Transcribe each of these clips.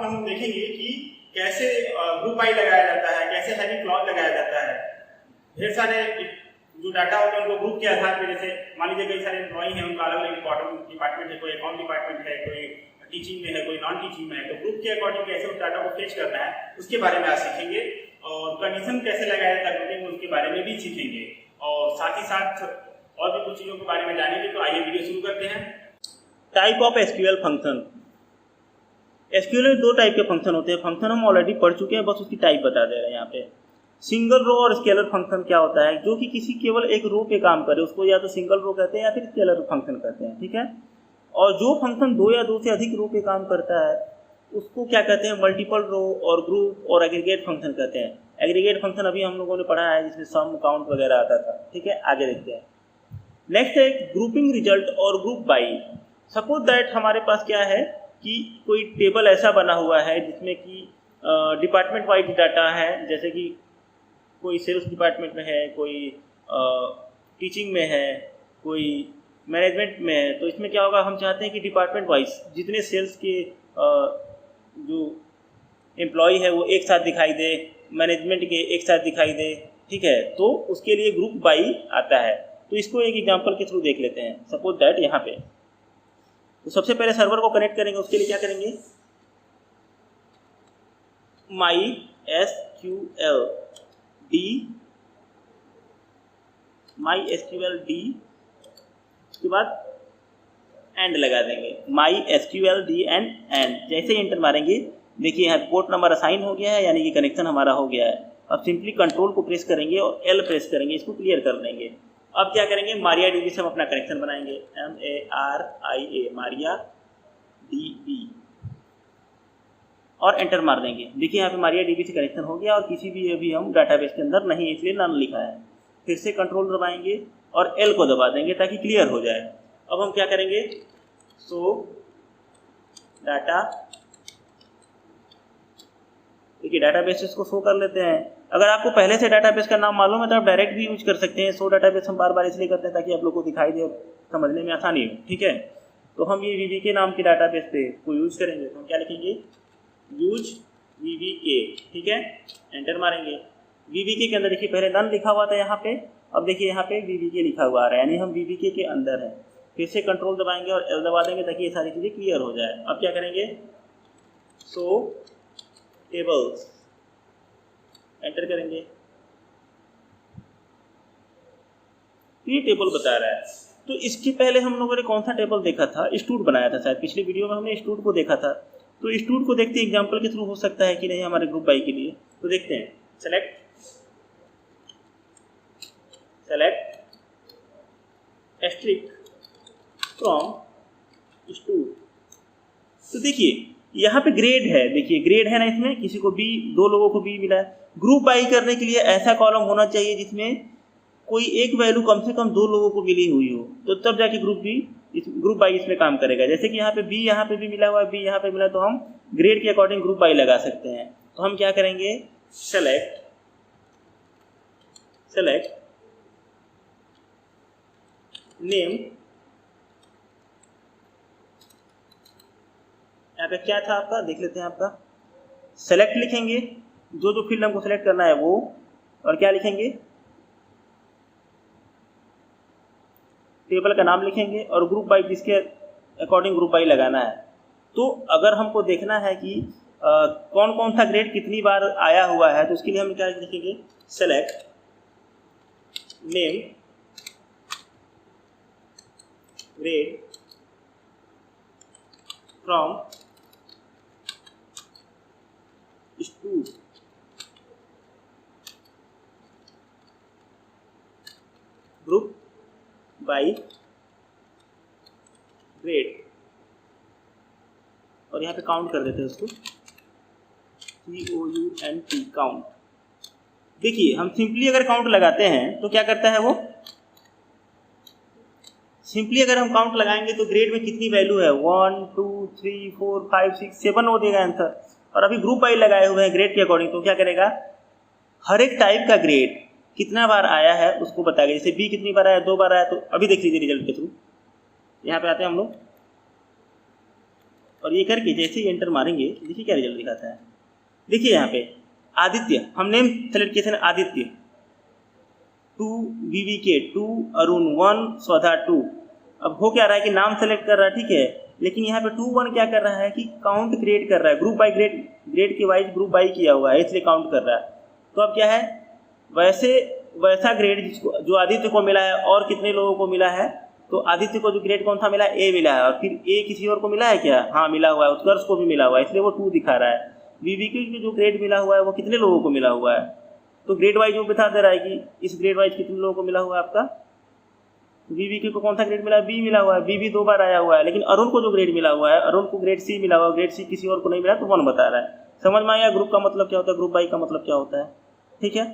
में हम देखेंगे कि कैसे ग्रुप बाई लगाया जाता है, कैसे हैविंग क्लॉज लगाया जाता है। ढेर सारे जो डाटा होते हैं उनको ग्रुप के आधार पर, जैसे मान लीजिए कई सारे एम्प्लॉई हैं, उनका अलग अलग डिपार्टमेंट है, कोई अकाउंट डिपार्टमेंट है, कोई टीचिंग में है, कोई नॉन टीचिंग में है, तो ग्रुप के अकॉर्डिंग कैसे उस डाटा को फेच करना है उसके बारे में आज सीखेंगे। और कंडीशन कैसे लगाया जाता है ग्रुपिंग में उसके बारे में भी सीखेंगे, और साथ ही साथ और भी कुछ चीज़ों के बारे में जानेंगे। तो आइए वीडियो शुरू करते हैं। Type of SQL function. SQL में दो टाइप के फंक्शन होते हैं। फंक्शन हम ऑलरेडी पढ़ चुके हैं, बस उसकी टाइप बता दे रहे हैं यहाँ पे। सिंगल रो और स्केलर फंक्शन क्या होता है, जो कि किसी केवल एक रो पे काम करे उसको या तो सिंगल रो कहते हैं या फिर स्केलर फंक्शन कहते हैं, ठीक है। और जो फंक्शन दो या दो से अधिक रो पे काम करता है उसको क्या कहते हैं, मल्टीपल रो और ग्रुप और एग्रीगेट फंक्शन कहते हैं। एग्रीगेट फंक्शन अभी हम लोगों ने पढ़ा है जिसमें सम काउंट वगैरह आता था, ठीक है। आगे देखते हैं। नेक्स्ट है ग्रुपिंग रिजल्ट और ग्रुप बाई। सपोज दैट हमारे पास क्या है कि कोई टेबल ऐसा बना हुआ है जिसमें कि डिपार्टमेंट वाइज डाटा है, जैसे कि कोई सेल्स डिपार्टमेंट में है, कोई टीचिंग में है, कोई मैनेजमेंट में है। तो इसमें क्या होगा, हम चाहते हैं कि डिपार्टमेंट वाइज जितने सेल्स के जो एम्प्लॉय है वो एक साथ दिखाई दे, मैनेजमेंट के एक साथ दिखाई दे, ठीक है। तो उसके लिए ग्रुप बाई आता है। तो इसको एक एग्जांपल के थ्रू देख लेते हैं। सपोज दैट यहाँ पे तो सबसे पहले सर्वर को कनेक्ट करेंगे। उसके लिए क्या करेंगे, माई एसक्यूएल डी उसके बाद एंड लगा देंगे, माई एसक्यूएल डी एंड। जैसे ही एंटर मारेंगे देखिए यहाँ पोर्ट नंबर असाइन हो गया है, यानी कि कनेक्शन हमारा हो गया है। अब सिंपली कंट्रोल को प्रेस करेंगे और एल प्रेस करेंगे, इसको क्लियर कर देंगे। अब क्या करेंगे, मारिया डीबी से हम अपना कनेक्शन बनाएंगे, MARIA मारिया DB और एंटर मार देंगे। देखिए यहाँ पे मारिया डीबी से कनेक्शन हो गया और किसी भी अभी हम डाटाबेस के अंदर नहीं, इसलिए नन लिखा है। फिर से कंट्रोल दबाएंगे और एल को दबा देंगे ताकि क्लियर हो जाए। अब हम क्या करेंगे, सो डाटा, देखिए डाटाबेस को शो कर लेते हैं। अगर आपको पहले से डाटाबेस का नाम मालूम है तो आप डायरेक्ट भी यूज कर सकते हैं। शो डाटाबेस हम बार बार इसलिए करते हैं ताकि आप लोग को दिखाई दे और समझने में आसानी हो, ठीक है। तो हम ये VVK नाम के डाटाबेस पे को यूज करेंगे। तो हम क्या लिखेंगे, यूज VVK, ठीक है। एंटर मारेंगे। VVK के अंदर देखिए पहले नन लिखा हुआ था यहाँ पे, अब देखिए यहाँ पे VVK लिखा हुआ आ रहा है, यानी हम VVK के अंदर है। फिर से कंट्रोल दबाएंगे और एल दबा देंगे ताकि ये सारी चीज़ें क्लियर हो जाए। अब क्या करेंगे, सो टेबल्स, एंटर करेंगे। ये टेबल बता रहा है। तो इसके पहले हम लोगों ने कौन सा टेबल देखा था, स्टूड बनाया था शायद, पिछली वीडियो में हमने स्टूड को देखा था। तो स्टूड को देखते एग्जांपल के थ्रू हो सकता है कि नहीं हमारे ग्रुप बाई के लिए। तो देखते हैं, सेलेक्ट एस्ट्रिक फ्रॉम स्टूड। तो देखिए यहाँ पे ग्रेड है, देखिए ग्रेड है ना, इसमें किसी को बी, दो लोगों को बी मिला है। ग्रुप बाई करने के लिए ऐसा कॉलम होना चाहिए जिसमें कोई एक वैल्यू कम से कम दो लोगों को मिली हुई हो, तो तब जाके ग्रुप बाई इसमें काम करेगा। जैसे कि यहाँ पे बी, यहाँ पे भी मिला हुआ है, बी यहाँ पे मिला, तो हम ग्रेड के अकॉर्डिंग ग्रुप बाई लगा सकते हैं। तो हम क्या करेंगे, सेलेक्ट नेम, यहाँ पे क्या था आपका, देख लेते हैं। आपका सेलेक्ट लिखेंगे, जो फील्ड हमको सेलेक्ट करना है वो, और क्या लिखेंगे, टेबल का नाम लिखेंगे और ग्रुप बाई जिसके अकॉर्डिंग ग्रुप बाई लगाना है। तो अगर हमको देखना है कि कौन कौन सा ग्रेड कितनी बार आया हुआ है, तो उसके लिए हम क्या लिखेंगे, select name grade from stood group by grade, और यहाँ पे काउंट कर देते हैं उसको, COUNT काउंट। देखिए हम सिंपली अगर काउंट लगाते हैं तो क्या करता है वो, सिंपली अगर हम काउंट लगाएंगे तो ग्रेड में कितनी वैल्यू है, 1 2 3 4 5 6 7 वो देगा आंसर। और अभी ग्रुप बाई लगाए हुए हैं ग्रेड के अकॉर्डिंग, तो क्या करेगा, हर एक टाइप का ग्रेड कितना बार आया है उसको बताएगा। जैसे बी कितनी बार आया, 2 बार आया, तो अभी देख लीजिए रिजल्ट के थ्रू। यहाँ पे आते हैं हम लोग, और ये करके जैसे ही एंटर मारेंगे देखिए क्या रिजल्ट दिखाता है। देखिए यहाँ पे आदित्य, हम नेम सेलेक्ट किए थे ना, आदित्य 2, VVK 2, अरुण 1, स्वधा 2। अब हो क्या रहा है कि नाम सेलेक्ट कर रहा है, ठीक है, लेकिन यहाँ पे 2, 1 क्या कर रहा है कि काउंट क्रिएट कर रहा है, ग्रुप बाई ग्रेड के वाइज ग्रुप बाई किया हुआ है, इसलिए काउंट कर रहा है। तो अब क्या है, वैसा ग्रेड जिसको जो आदित्य को मिला है और कितने लोगों को मिला है, तो आदित्य को जो ग्रेड कौन सा मिला है, ए मिला है, और फिर ए किसी और को मिला है क्या, हाँ मिला हुआ है, उत्कर्ष को भी मिला हुआ है, इसलिए वो 2 दिखा रहा है। VVK को जो ग्रेड मिला हुआ है वो कितने लोगों को मिला हुआ है, तो ग्रेड वाइज वो बता दे रहा है कि इस ग्रेड वाइज कितने लोगों को मिला हुआ है आपका। VVK को कौन सा ग्रेड मिला है, बी मिला हुआ है, बी भी 2 बार आया हुआ है, लेकिन अरुण को जो ग्रेड मिला हुआ है, अरुण को ग्रेड सी मिला हुआ है, ग्रेड सी किसी और को नहीं मिला, तो 1 बता रहा है। समझ में आया ग्रुप का मतलब क्या होता है, ग्रुप बाई का मतलब क्या होता है, ठीक है।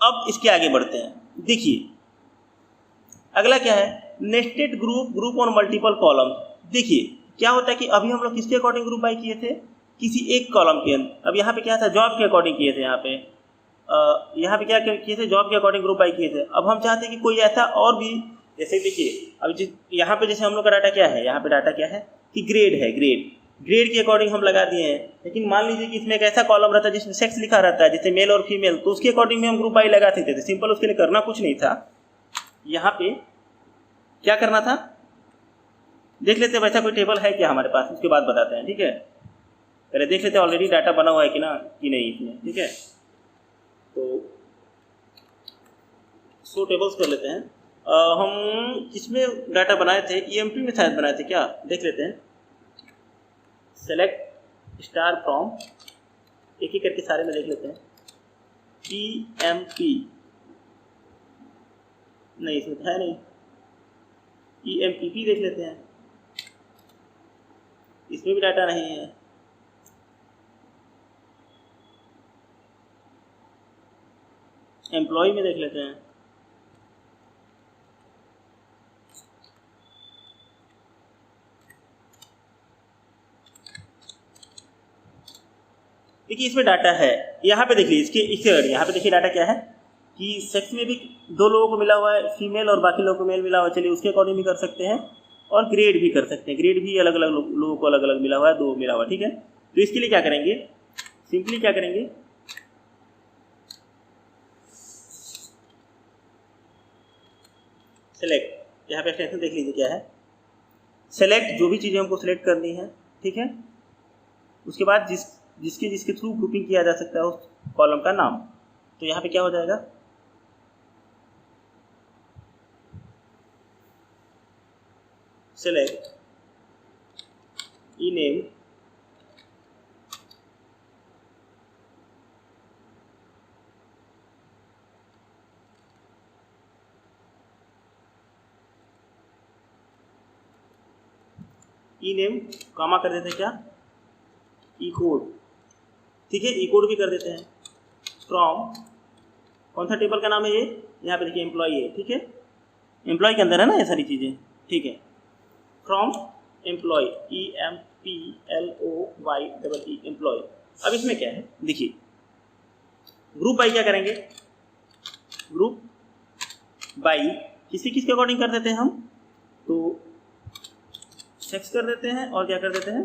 अब इसके आगे बढ़ते हैं। देखिए अगला क्या है, nested group on multiple column. देखिए क्या होता है कि अभी हम लोग किसके अकॉर्डिंग ग्रुप बाई किए थे, किसी एक कॉलम के अंदर। अब यहाँ पे क्या था, जॉब के अकॉर्डिंग किए थे, यहाँ पे क्या किए थे, जॉब के अकॉर्डिंग ग्रुप बाई किए थे। अब हम चाहते हैं कि कोई ऐसा और भी, जैसे देखिए अब यहाँ पे जैसे हम लोग का डाटा क्या है, यहाँ पे डाटा क्या है कि ग्रेड है, ग्रेड के अकॉर्डिंग हम लगा दिए हैं। लेकिन मान लीजिए कि इसमें एक ऐसा कॉलम रहता है जिसमें सेक्स लिखा रहता है, जैसे मेल और फीमेल, तो उसके अकॉर्डिंग में हम ग्रुप बाई लगा देते थे। सिंपल, उसके लिए करना कुछ नहीं था। यहाँ पे क्या करना था, देख लेते हैं वैसा कोई टेबल है क्या हमारे पास, उसके बाद बताते हैं, ठीक है। पहले देख लेते हैं ऑलरेडी डाटा बना हुआ है कि ना कि नहीं इसमें, ठीक है। तो सो टेबल्स कर लेते हैं। हम किसमें डाटा बनाए थे, EMP में शायद बनाए थे क्या, देख लेते हैं। सेलेक्ट स्टार फ्रॉम, एक एक करके सारे में देख लेते हैं। EMP नहीं, इसमें है नहीं। EMPP देख लेते हैं, इसमें भी डाटा नहीं है। एम्प्लॉय में देख लेते हैं, देखिए इसमें डाटा है। यहाँ पे देख लीजिए इसके यहाँ पे देखिए डाटा क्या है कि सेक्स में भी 2 लोगों को मिला हुआ है, फीमेल और बाकी लोगों को मेल मिला हुआ है। चलिए उसके अकॉर्डिंग भी कर सकते हैं, और ग्रेड भी कर सकते हैं। ग्रेड भी अलग अलग लोगों को अलग अलग मिला हुआ है, 2 मिला हुआ है, ठीक है। तो इसके लिए क्या करेंगे, सिंपली क्या करेंगे, सेलेक्ट, यहाँ पे एक्सटेंशन देख लीजिए क्या है, सेलेक्ट, जो भी चीज़ें हमको सेलेक्ट करनी है, ठीक है। उसके बाद जिसके थ्रू ग्रुपिंग किया जा सकता है उस कॉलम का नाम। तो यहाँ पे क्या हो जाएगा, सेलेक्ट ई-नेम, ई-नेम कामा कर देते हैं क्या, ई-कोड, ठीक है, ई-कोड भी कर देते हैं। फ्रॉम, कौन सा टेबल का नाम है ये, यहाँ पे देखिए एम्प्लॉय है, ठीक है, एम्प्लॉय के अंदर है ना ये सारी चीज़ें, ठीक है। From employ, EMPLOY, employ. अब इसमें क्या है, देखिए ग्रुप बाई क्या करेंगे, ग्रुप बाई किसके अकॉर्डिंग कर देते हैं हम, तो सेक्स कर देते हैं और क्या कर देते हैं,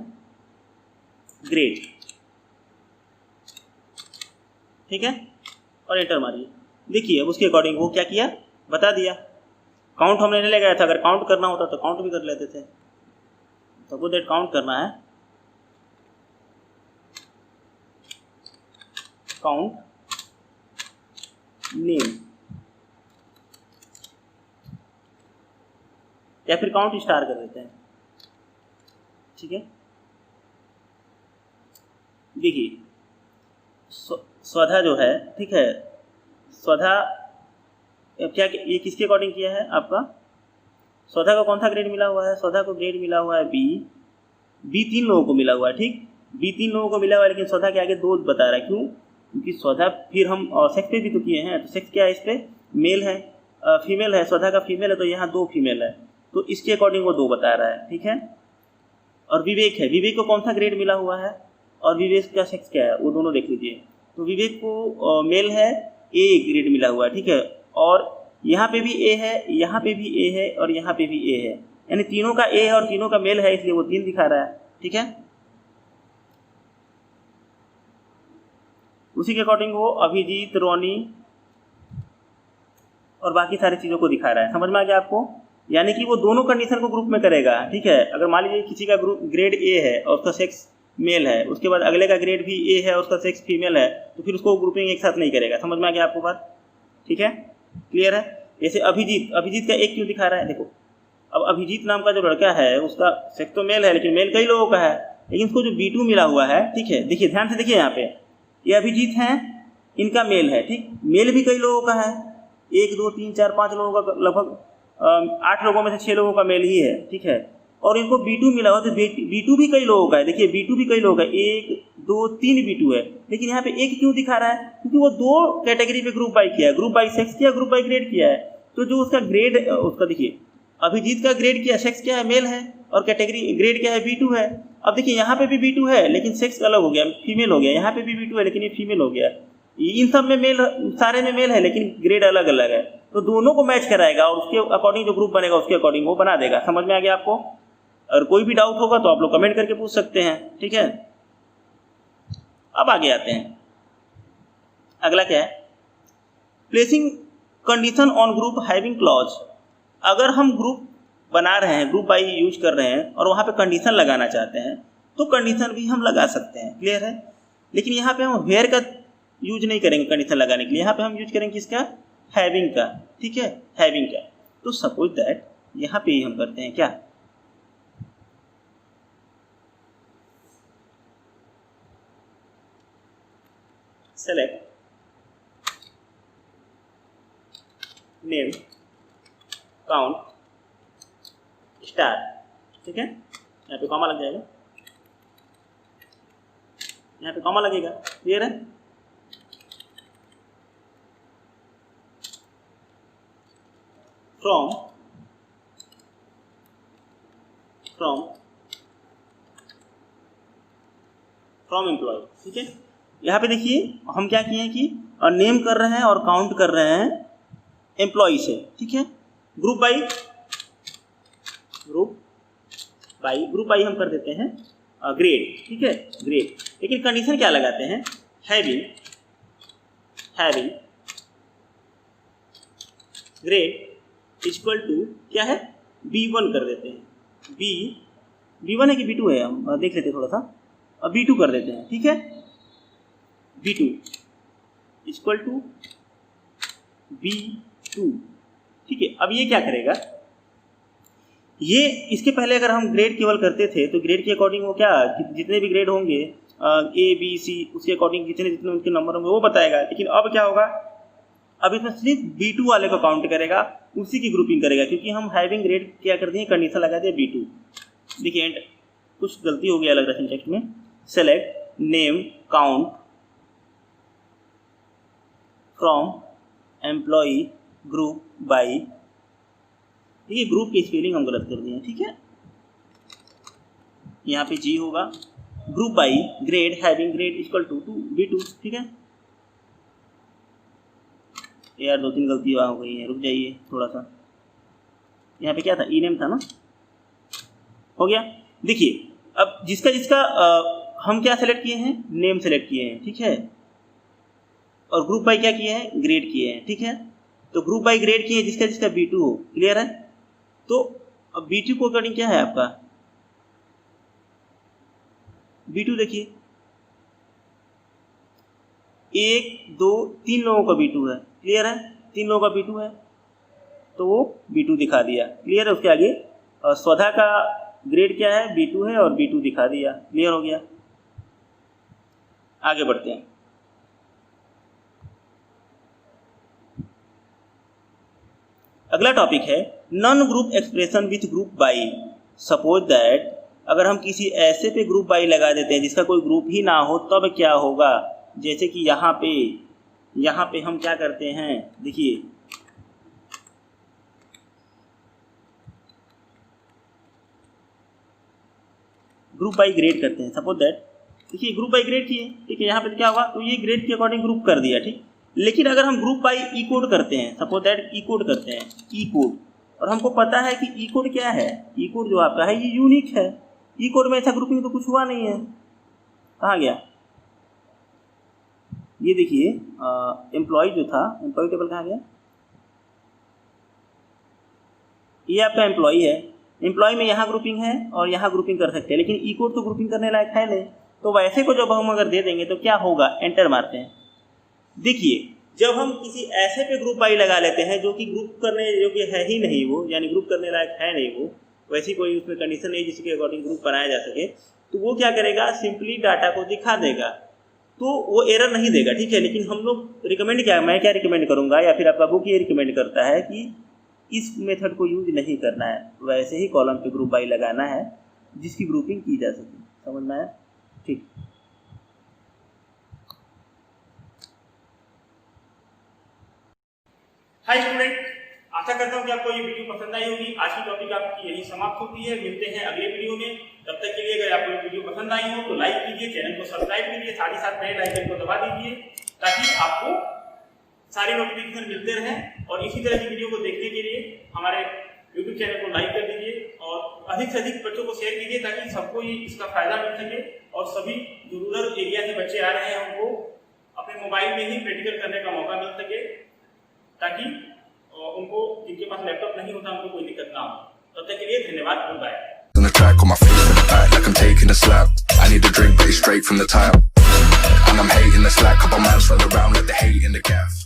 ग्रेड, ठीक है, और एंटर मारिए। देखिए अब उसके अकॉर्डिंग वो क्या किया, बता दिया। काउंट हमने नहीं लगाया था, अगर काउंट करना होता तो काउंट भी कर लेते थे। सपोज दैट काउंट करना है, काउंट नेम, या फिर काउंट स्टार कर देते हैं, ठीक है। देखिए स्वधा जो है, ठीक है, स्वधा क्या ये किसके अकॉर्डिंग किया है आपका, स्वधा को कौन सा ग्रेड मिला हुआ है, स्वधा को ग्रेड मिला हुआ है बी 3 लोगों को मिला हुआ है, ठीक, बी 3 लोगों को मिला हुआ है, लेकिन स्वधा के आगे 2 बता रहा है, क्यों, क्योंकि स्वधा फिर हम सेक्स पे भी तो किए हैं, तो सेक्स क्या है, इस पर मेल है, फीमेल है, स्वधा का फीमेल है, तो यहाँ 2 फीमेल है, तो इसके अकॉर्डिंग वो 2 बता रहा है, ठीक है। और विवेक है, विवेक को कौन सा ग्रेड मिला हुआ है और विवेक का सेक्स क्या है, वो दोनों देख लीजिए। तो विवेक को मेल है, ए ग्रेड मिला हुआ है, ठीक है, और यहाँ पे भी ए है, यहाँ पे भी ए है, और यहाँ पे भी ए है, यानी तीनों का ए है और तीनों का मेल है, इसलिए वो 3 दिखा रहा है। ठीक है, उसी के अकॉर्डिंग वो अभिजीत, रोनी और बाकी सारी चीज़ों को दिखा रहा है। समझ में आ गया आपको? यानी कि वो दोनों कंडीशन को ग्रुप में करेगा। ठीक है, अगर मान लीजिए किसी का ग्रुप ग्रेड ए है और उसका सेक्स मेल है, उसके बाद अगले का ग्रेड भी ए है और उसका सेक्स फीमेल है, तो फिर उसको ग्रुपिंग एक साथ नहीं करेगा। समझ में आ गया आपको बात? ठीक है, क्लियर है? जैसे अभिजीत का एक क्यों दिखा रहा है? देखो, अब अभिजीत नाम का जो लड़का है उसका सेक्स तो मेल है, लेकिन मेल कई लोगों का है, लेकिन उसको जो B2 मिला हुआ है, ठीक है, देखिए ध्यान से देखिए, यहाँ पे ये अभिजीत हैं, इनका मेल है, ठीक, मेल भी कई लोगों का है, 1 2 3 4 5 लोगों का, लगभग 8 लोगों में से 6 लोगों का मेल ही है। ठीक है, और इनको B2 मिला हुआ, तो B2 भी कई लोगों का है। देखिए B2 भी कई लोगों का, 1 2 3 B2 है, लेकिन यहाँ पे एक क्यों दिखा रहा है? क्योंकि वो 2 कैटेगरी पे ग्रुप बाई किया है, ग्रुप बाई सेक्स किया, ग्रुप बाई ग्रेड किया है। तो जो उसका ग्रेड, उसका देखिए अभिजीत का ग्रेड क्या, सेक्स क्या है, मेल है, और कैटेगरी ग्रेड क्या है, B2 है। अब देखिए यहाँ पे भी B2 है, लेकिन सेक्स अलग हो गया, फीमेल हो गया। यहाँ पे भी B2 है, लेकिन ये फीमेल हो गया। इन सब में मेल, सारे में मेल है, लेकिन ग्रेड अलग अलग है। तो दोनों को मैच कराएगा और उसके अकॉर्डिंग जो ग्रुप बनेगा उसके अकॉर्डिंग वो बना देगा। समझ में आ गया आपको? और कोई भी डाउट होगा तो आप लोग कमेंट करके पूछ सकते हैं। ठीक है, अब आगे आते हैं। अगला क्या है? Placing condition on group having clause. अगर हम ग्रुप बना रहे हैं, ग्रुप बाई यूज कर रहे हैं और वहाँ पे कंडीशन लगाना चाहते हैं, तो कंडीशन भी हम लगा सकते हैं। क्लियर है? लेकिन यहाँ पे हम वेयर का यूज नहीं करेंगे कंडीशन लगाने के लिए, यहाँ पे हम यूज करेंगे किसका? हैविंग का। ठीक है, हैविंग का। तो सपोज दैट यहाँ पे ही हम करते हैं क्या, सेलेक्ट नेम काउंट स्टार। ठीक है, यहाँ पे कॉमा लग जाएगा, यहाँ पे कॉमा लगेगा। क्लियर है? From employ. ठीक है, यहाँ पे देखिए हम क्या किए हैं कि नेम कर रहे हैं और काउंट कर रहे हैं एम्प्लॉय से। ठीक है, ग्रुप बाई हम कर देते हैं ग्रेड। ठीक है, ग्रेड, लेकिन कंडीशन क्या लगाते हैं? हैविंग ग्रेड इक्वल टू क्या है, B1 कर देते हैं। B1 है कि B2 है, हम देख लेते हैं थोड़ा सा, B2 कर देते हैं। ठीक है, B2 इक्वल टू B2। ठीक है, अब ये क्या करेगा, ये इसके पहले अगर हम ग्रेड केवल करते थे तो ग्रेड के अकॉर्डिंग वो क्या, जितने भी ग्रेड होंगे A B C, उसके अकॉर्डिंग जितने उनके नंबर होंगे वो बताएगा। लेकिन अब क्या होगा, अब इसमें सिर्फ B2 वाले को काउंट करेगा, उसी की ग्रुपिंग करेगा, क्योंकि हम हैविंग ग्रेड क्या कर दिए, कंडीशन लगा दिए B2। देखिए कुछ गलती हो गई अलग रखने टेक्स्ट में। Select name count from employ group by. देखिए ग्रुप की स्पेलिंग हम गलत कर दिए। ठीक है, यहाँ पे G होगा, group by grade having grade equal to B2। ठीक है यार, 2-3 गलती हो गई है, रुक जाइए थोड़ा सा। यहाँ पे क्या था, ई नेम था ना, हो गया। देखिए अब जिसका हम क्या सेलेक्ट किए हैं, नेम सेलेक्ट किए हैं। ठीक है, और ग्रुप बाई क्या किए हैं, ग्रेड किए हैं। ठीक है, तो ग्रुप बाई ग्रेड किए हैं जिसका B2 हो। क्लियर है? तो अब B2 को अकॉर्डिंग क्या है आपका, B2 देखिए 1 2 3 लोगों का B2 है। क्लियर है? 3 लोगों का B2 है, तो वो B2 दिखा दिया। क्लियर है? उसके आगे स्वधा का ग्रेड क्या है, B2 है, और B2 दिखा दिया। क्लियर हो गया? आगे बढ़ते हैं। अगला टॉपिक है non group expression with group by. Suppose that अगर हम किसी ऐसे पे ग्रुप बाई लगा देते हैं जिसका कोई ग्रुप ही ना हो, तब क्या होगा। जैसे कि यहाँ पे हम क्या करते हैं, देखिए ग्रुप बाई ग्रेड करते हैं। सपोज दैट देखिए ग्रुप बाई ग्रेड किए। ठीक है, यहाँ पे क्या होगा, तो ये ग्रेड के अकॉर्डिंग ग्रुप कर दिया। ठीक, लेकिन अगर हम ग्रुप बाई ई कोड करते हैं, सपोज दैट ई कोड करते हैं, ई कोड और हमको पता है कि ई कोड क्या है, ई कोड जो आपका है ये यूनिक है, ई कोड में ऐसा ग्रुपिंग तो कुछ हुआ नहीं है। कहाँ गया ये देखिए, एम्प्लॉय जो था, एम्प्लॉय टेबल कहाँ गया, ये आपका एम्प्लॉय है, एम्प्लॉय में यहाँ ग्रुपिंग है और यहाँ ग्रुपिंग कर सकते हैं, लेकिन ई कोड तो ग्रुपिंग करने लायक है नहीं। तो वैसे को जब हम अगर दे देंगे तो क्या होगा, एंटर मारते हैं। देखिए जब हम किसी ऐसे पे ग्रुप आई लगा लेते हैं जो कि ग्रुप करने योग्य है ही नहीं, वो यानी ग्रुप करने लायक है नहीं, वो वैसी कोई उसमें कंडीशन नहीं जिसके अकॉर्डिंग ग्रुप बनाया जा सके, तो वो क्या करेगा, सिंपली डाटा को दिखा देगा, तो वो एरर नहीं देगा, ठीक है। लेकिन हम लोग रिकमेंड क्या, मैं क्या रिकमेंड करूँगा या फिर आपका बुक ये रिकमेंड करता है कि इस मेथड को यूज नहीं करना है, वैसे ही कॉलम पे ग्रुप बाई लगाना है जिसकी ग्रुपिंग की जा सके। समझ में आया, ठीक। हाय स्टूडेंट, आशा करता हूँ कि आपको ये वीडियो पसंद आई होगी। आज की टॉपिक आपकी यही समाप्त होती है। मिलते हैं अगले वीडियो में। तब तक के लिए अगर आपको ये वीडियो पसंद आई हो तो लाइक कीजिए, चैनल को सब्सक्राइब कीजिए, साथ ही साथ बेल आइकन को दबा दीजिए ताकि आपको सारे नोटिफिकेशन मिलते रहें। और इसी तरह की वीडियो को देखने के लिए हमारे यूट्यूब चैनल को लाइक कर दीजिए और अधिक से अधिक बच्चों को शेयर कीजिए ताकि सबको ये इसका फायदा मिल सके और सभी जो रूरल एरिया के बच्चे आ रहे हैं उनको अपने मोबाइल में ही प्रैक्टिकल करने का मौका मिल सके, ताकि उनको जिनके पास लैपटॉप नहीं होता उनको कोई दिक्कत ना हो। तब तक के लिए धन्यवाद, good bye. On the track, on my feet in the back, like I'm taking a slap. I need a drink, but it's straight from the tap. And I'm hating the slack, couple miles further around, like the hate in the gaff.